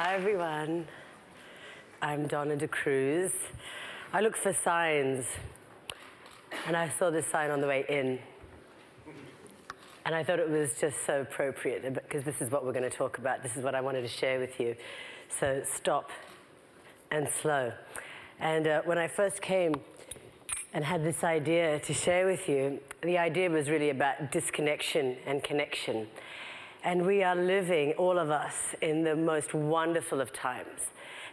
Hi everyone, I'm Donna D'Cruz. I look for signs, and I saw this sign on the way in. And I thought it was just so appropriate, because this is what we're going to talk about. This is what I wanted to share with you. So stop and slow. And when I first came and had this idea to share with you, the idea was really about disconnection and connection. And we are living, all of us, in the most wonderful of times.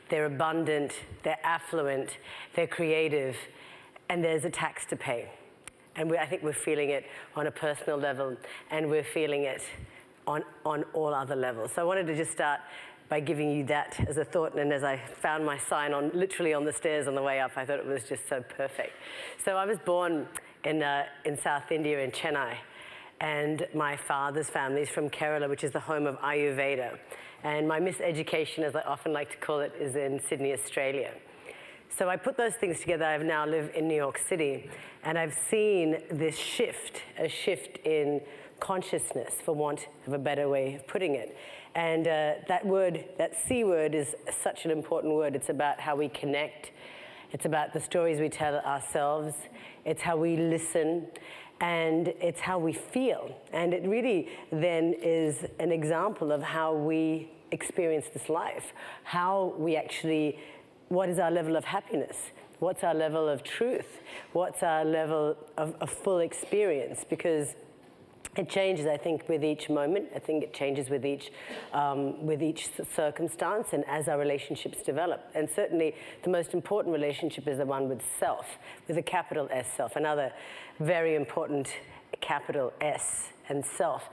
They're abundant, they're affluent, they're creative, and there's a tax to pay. And I think we're feeling it on a personal level, and we're feeling it on all other levels. So I wanted to just start by giving you that as a thought, and as I found my sign literally on the stairs on the way up, I thought it was just so perfect. So I was born in South India, in Chennai. And my father's family is from Kerala, which is the home of Ayurveda. And my miseducation, as I often like to call it, is in Sydney, Australia. So I put those things together. I now live in New York City, and I've seen this shift, a shift in consciousness, for want of a better way of putting it. And that word, that C word, is such an important word. It's about how we connect. It's about the stories we tell ourselves. It's how we listen. And it's how we feel. And it really then is an example of how we experience this life, how we actually, what is our level of happiness? What's our level of truth? What's our level of full experience? Because it changes, I think, with each moment. I think it changes with each circumstance and as our relationships develop. And certainly the most important relationship is the one with self, with a capital S, self, another very important capital S and self.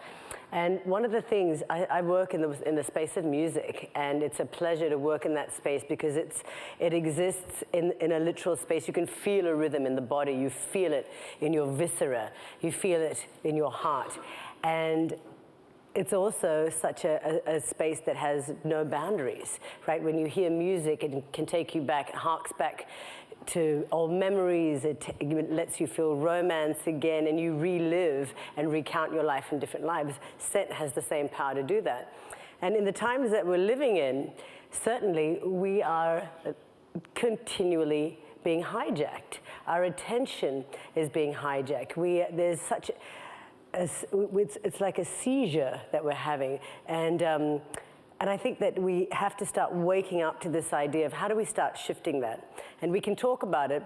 And one of the things, I work in the space of music, and it's a pleasure to work in that space because it exists in a literal space. You can feel a rhythm in the body. You feel it in your viscera. You feel it in your heart. And it's also such a space that has no boundaries, right? When you hear music, it can take you back, it harks back to old memories. It lets you feel romance again, and you relive and recount your life in different lives. Scent has the same power to do that. And in the times that we're living in, certainly we are continually being hijacked. Our attention is being hijacked. There's such it's like a seizure that we're having. And I think that we have to start waking up to this idea of how do we start shifting that? And we can talk about it,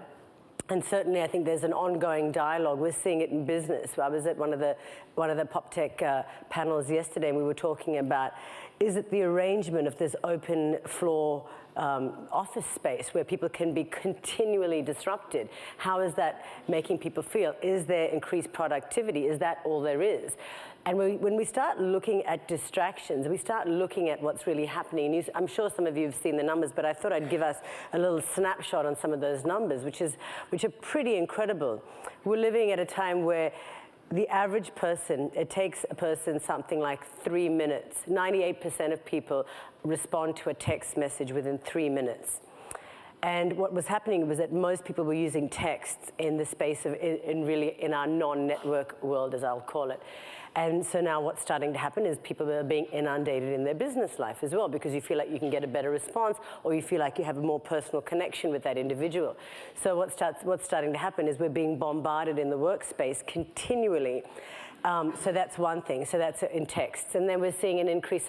and certainly I think there's an ongoing dialogue. We're seeing it in business. I was at one of the PopTech panels yesterday, and we were talking about, is it the arrangement of this open floor office space where people can be continually disrupted? How is that making people feel? Is there increased productivity? Is that all there is? And when we start looking at distractions, we start looking at what's really happening. I'm sure some of you have seen the numbers, but I thought I'd give us a little snapshot on some of those numbers, which are pretty incredible. We're living at a time where the average person, it takes a person something like 3 minutes. 98% of people respond to a text message within 3 minutes. And what was happening was that most people were using texts in the space of, in our non-network world, as I'll call it. And so now what's starting to happen is people are being inundated in their business life as well, because you feel like you can get a better response, or you feel like you have a more personal connection with that individual. So what's starting to happen is we're being bombarded in the workspace continually. So that's one thing. So that's in texts. And then we're seeing an increase.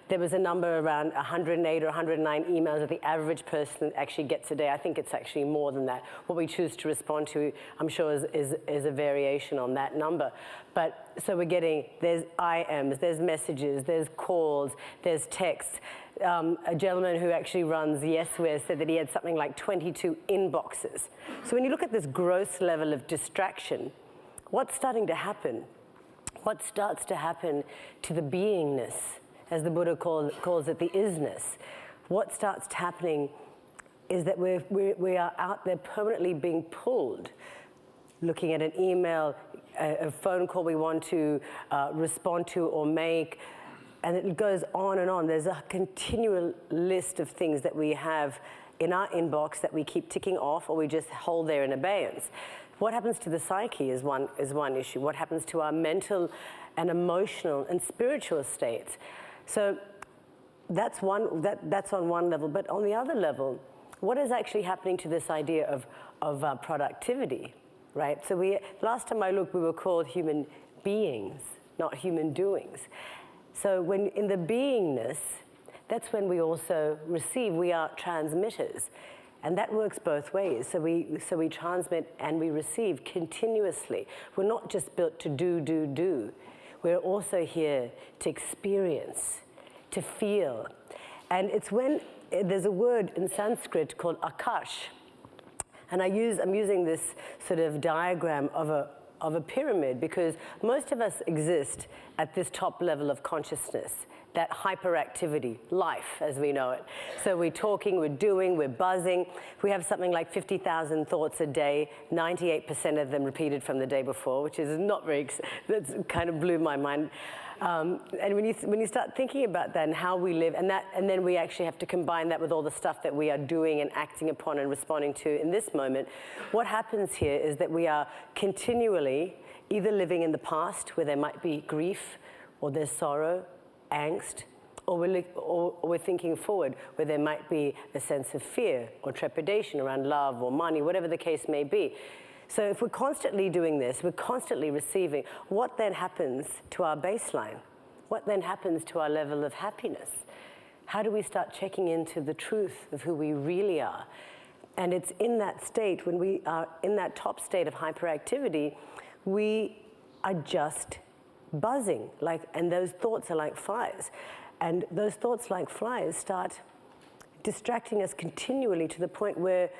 There was a number around 108 or 109 emails that the average person actually gets a day. I think it's actually more than that. What we choose to respond to, I'm sure, is a variation on that number. But so we're getting, there's IMs, there's messages, there's calls, there's texts. A gentleman who actually runs Yesware said that he had something like 22 inboxes. So when you look at this gross level of distraction, what's starting to happen? What starts to happen to the beingness, as the Buddha calls it, the is-ness? What starts happening is that we are out there permanently being pulled, looking at an email, a phone call we want to respond to or make, and it goes on and on. There's a continual list of things that we have in our inbox that we keep ticking off, or we just hold there in abeyance. What happens to the psyche is one issue. What happens to our mental and emotional and spiritual states? So that's on one level. But on the other level, what is actually happening to this idea of productivity, right? So last time I looked, we were called human beings, not human doings. So when in the beingness, that's when we also receive. We are transmitters. And that works both ways. So we transmit and we receive continuously. We're not just built to do. We're also here to experience, to feel. And it's when there's a word in Sanskrit called akash. And I'm using this sort of diagram of a pyramid because most of us exist at this top level of consciousness, that hyperactivity, life as we know it. So we're talking, we're doing, we're buzzing. We have something like 50,000 thoughts a day, 98% of them repeated from the day before, which is not very, that kind of blew my mind. And when you start thinking about that and how we live, and then we actually have to combine that with all the stuff that we are doing and acting upon and responding to in this moment, what happens here is that we are continually either living in the past where there might be grief or there's sorrow, angst, or we're thinking forward where there might be a sense of fear or trepidation around love or money, whatever the case may be. So if we're constantly doing this, we're constantly receiving, what then happens to our baseline? What then happens to our level of happiness? How do we start checking into the truth of who we really are? And it's in that state, when we are in that top state of hyperactivity, we are just buzzing, and those thoughts are like flies. And those thoughts like flies start distracting us continually to the point where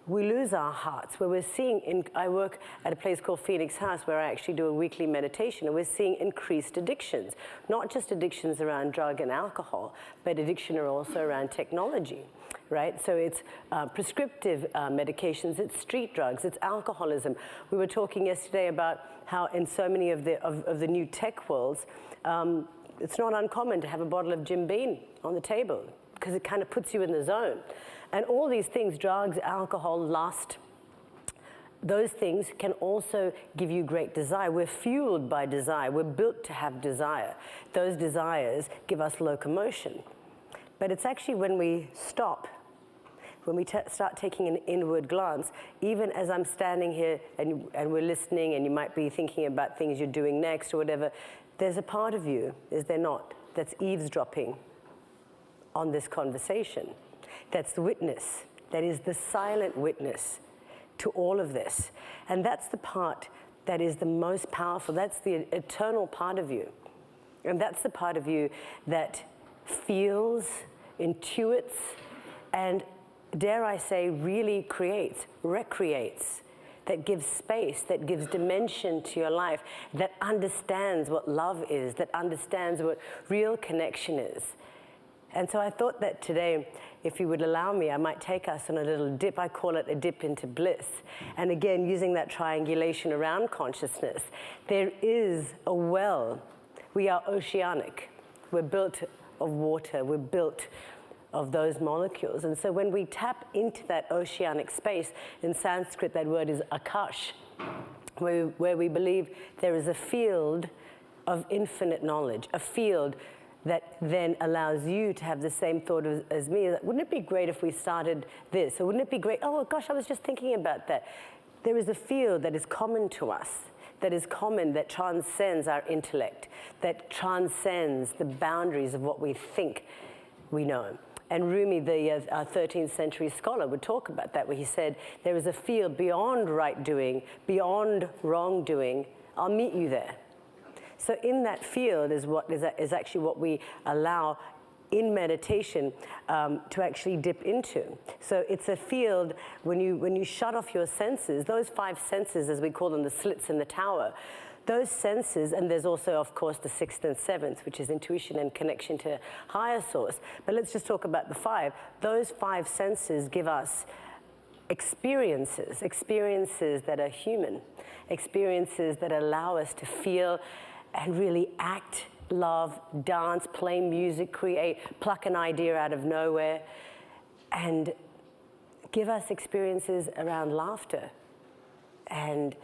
we lose our hearts, where we're seeing, I work at a place called Phoenix House where I actually do a weekly meditation, and we're seeing increased addictions, not just addictions around drug and alcohol, but addiction are also around technology, right? So it's prescriptive medications, it's street drugs, it's alcoholism. We were talking yesterday about how in so many of the new tech worlds, it's not uncommon to have a bottle of Jim Beam on the table because it kind of puts you in the zone. And all these things, drugs, alcohol, lust, those things can also give you great desire. We're fueled by desire. We're built to have desire. Those desires give us locomotion. But it's actually when we stop, when we start taking an inward glance, even as I'm standing here and we're listening and you might be thinking about things you're doing next or whatever, there's a part of you, is there not, that's eavesdropping on this conversation. That's the witness. That is the silent witness to all of this. And that's the part that is the most powerful. That's the eternal part of you. And that's the part of you that feels, intuits, and dare I say, really creates, recreates, that gives space, that gives dimension to your life, that understands what love is, that understands what real connection is. And so I thought that today, if you would allow me, I might take us on a little dip. I call it a dip into bliss. And again, using that triangulation around consciousness, there is a well. We are oceanic. We're built of water. We're built of those molecules. And so when we tap into that oceanic space, in Sanskrit that word is akash, where we believe there is a field of infinite knowledge, a field that then allows you to have the same thought as me. Wouldn't it be great if we started this? Or wouldn't it be great, oh gosh, I was just thinking about that. There is a field that is common to us, that is common, that transcends our intellect, that transcends the boundaries of what we think we know. And Rumi, the 13th century scholar, would talk about that, where he said, there is a field beyond right doing, beyond wrongdoing. I'll meet you there. So in that field is actually what we allow in meditation to actually dip into. So it's a field when you shut off your senses, those 5 senses, as we call them, the slits in the tower, those senses, and there's also, of course, the 6th and 7th, which is intuition and connection to higher source. But let's just talk about the 5. Those 5 senses give us experiences that are human, experiences that allow us to feel and really act, love, dance, play music, create, pluck an idea out of nowhere, and give us experiences around laughter, and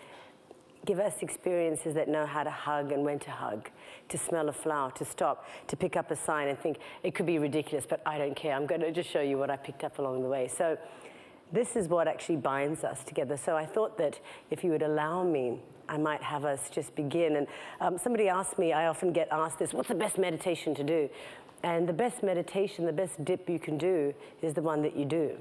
give us experiences that know how to hug and when to hug, to smell a flower, to stop, to pick up a sign and think, it could be ridiculous, but I don't care. I'm going to just show you what I picked up along the way. So this is what actually binds us together. So I thought that if you would allow me, I might have us just begin. And somebody asked me, I often get asked this, what's the best meditation to do? And the best meditation, the best dip you can do is the one that you do.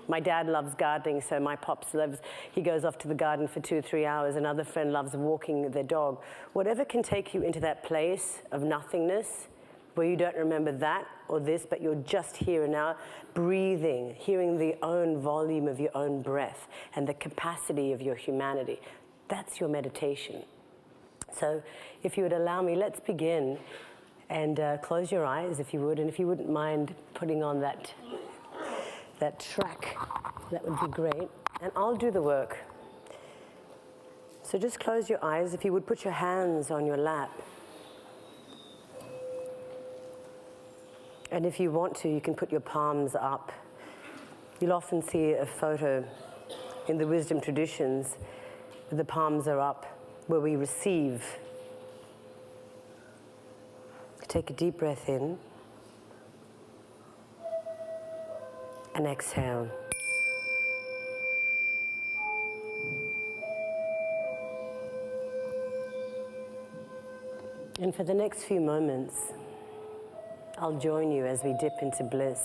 My dad loves gardening, so my pops loves, he goes off to the garden for 2 or 3 hours. Another friend loves walking their dog. Whatever can take you into that place of nothingness, where you don't remember that or this, but you're just here and now, breathing, hearing the own volume of your own breath and the capacity of your humanity. That's your meditation. So if you would allow me, let's begin. And close your eyes if you would, and if you wouldn't mind putting on that track, that would be great. And I'll do the work. So just close your eyes. If you would put your hands on your lap. And if you want to, you can put your palms up. You'll often see a photo in the wisdom traditions where the palms are up, where we receive. Take a deep breath in. And exhale. And for the next few moments, I'll join you as we dip into bliss,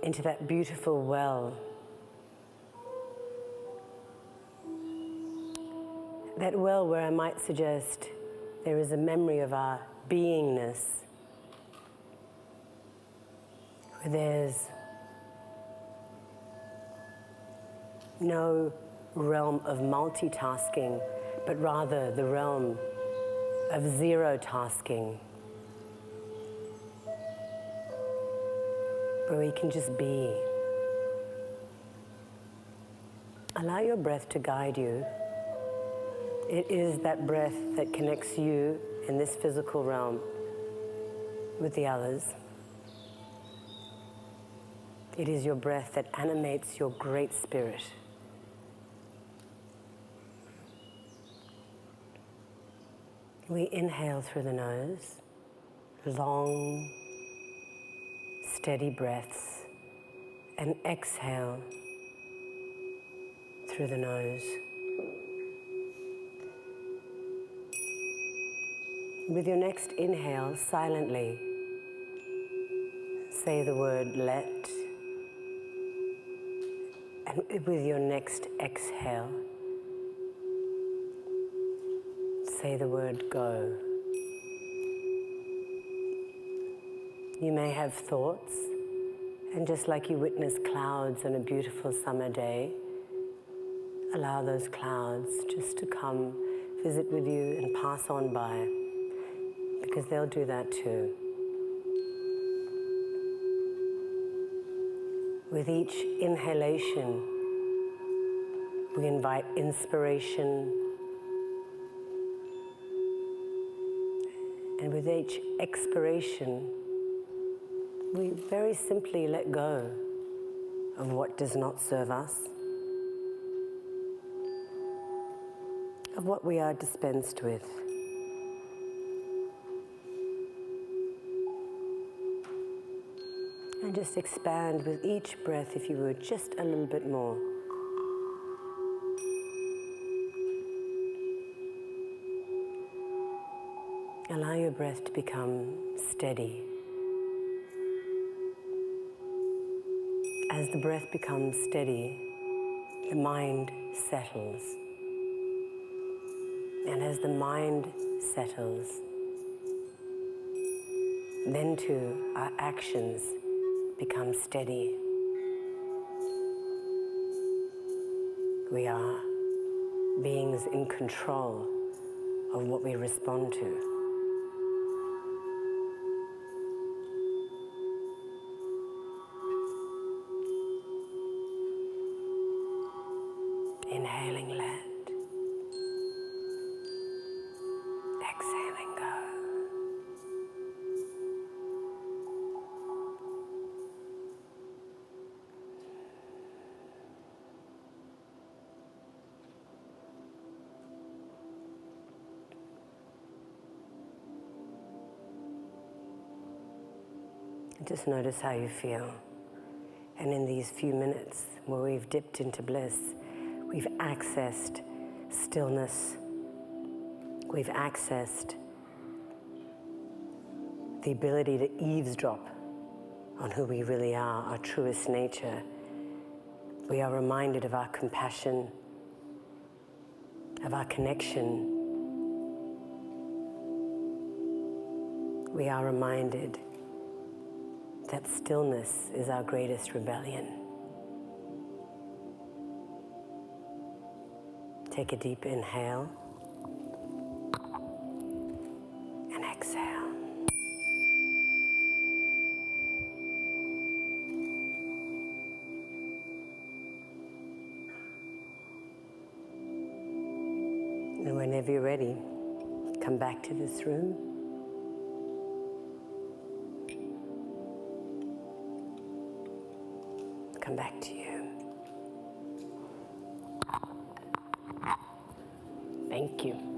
into that beautiful well. That well where I might suggest there is a memory of our beingness, where there's no realm of multitasking, but rather the realm of zero tasking, where we can just be. Allow your breath to guide you. It is that breath that connects you in this physical realm with the others. It is your breath that animates your great spirit. We inhale through the nose, long, steady breaths, and exhale through the nose. With your next inhale, silently say the word let, and with your next exhale, say the word go. You may have thoughts, and just like you witness clouds on a beautiful summer day, allow those clouds just to come visit with you and pass on by, because they'll do that too. With each inhalation, we invite inspiration, and with each expiration, we very simply let go of what does not serve us, of what we are dispensed with. And just expand with each breath, if you would, just a little bit more. Allow your breath to become steady. As the breath becomes steady, the mind settles. And as the mind settles, then too our actions become steady. We are beings in control of what we respond to. Inhaling let, exhaling go. Just notice how you feel. And in these few minutes where we've dipped into bliss, we've accessed stillness. We've accessed the ability to eavesdrop on who we really are, our truest nature. We are reminded of our compassion, of our connection. We are reminded that stillness is our greatest rebellion. Take a deep inhale and exhale. And whenever you're ready, come back to this room. Come back to you. Thank you.